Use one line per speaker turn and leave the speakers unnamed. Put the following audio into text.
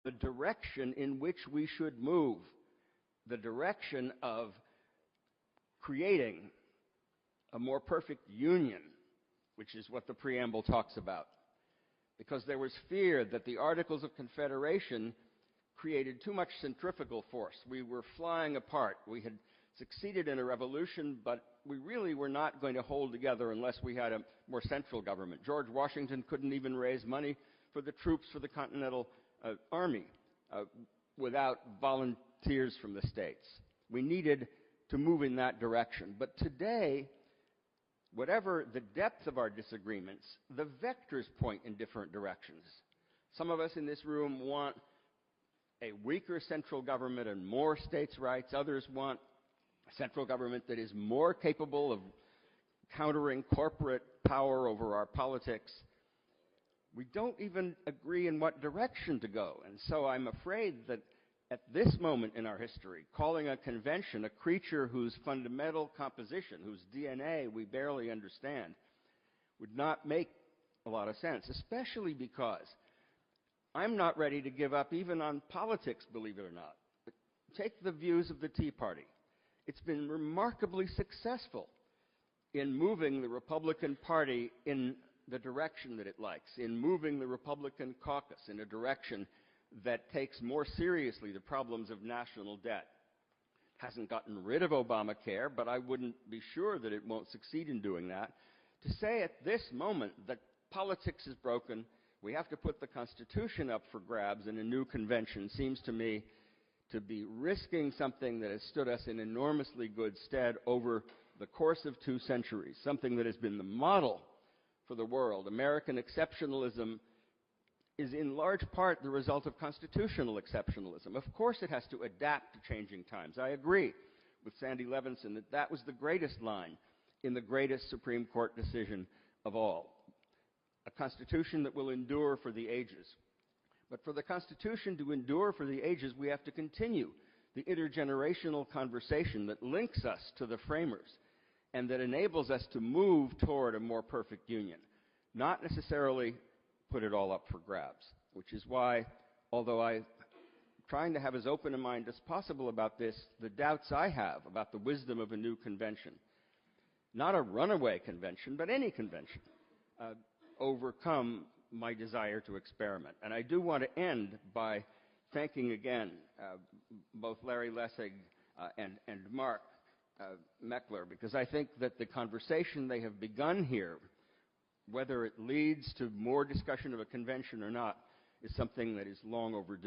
the direction in which we should move, the direction of creating a more perfect union, which is what the preamble talks about. Because there was fear that the Articles of Confederation created too much centrifugal force. We were flying apart. We had succeeded in a revolution, but we really were not going to hold together unless we had a more central government. George Washington couldn't even raise money for the troops for the Continental Army without volunteers from the states. We needed to move in that direction. But today, whatever the depth of our disagreements, the vectors point in different directions. Some of us in this room want a weaker central government and more states' rights. Others want a central government that is more capable of countering corporate power over our politics. We don't even agree in what direction to go. And so I'm afraid that at this moment in our history, calling a convention a creature whose fundamental composition, whose DNA we barely understand, would not make a lot of sense, especially because I'm not ready to give up even on politics, believe it or not. But take the views of the Tea Party. It's been remarkably successful in moving the Republican Party in the direction that it likes, in moving the Republican caucus in a direction that takes more seriously the problems of national debt. Hasn't gotten rid of Obamacare, but I wouldn't be sure that it won't succeed in doing that. To say at this moment that politics is broken, we have to put the Constitution up for grabs in a new convention seems to me to be risking something that has stood us in enormously good stead over the course of 2 centuries, something that has been the model for the world. American exceptionalism is in large part the result of constitutional exceptionalism. Of course it has to adapt to changing times. I agree with Sandy Levinson that that was the greatest line in the greatest Supreme Court decision of all. A constitution that will endure for the ages. But for the Constitution to endure for the ages, we have to continue the intergenerational conversation that links us to the framers and that enables us to move toward a more perfect union, not necessarily put it all up for grabs, which is why, although I'm trying to have as open a mind as possible about this, the doubts I have about the wisdom of a new convention, not a runaway convention, but any convention, overcome my desire to experiment. And I do want to end by thanking again both Larry Lessig and Mark Meckler, because I think that the conversation they have begun here, whether it leads to more discussion of a convention or not, is something that is long overdue.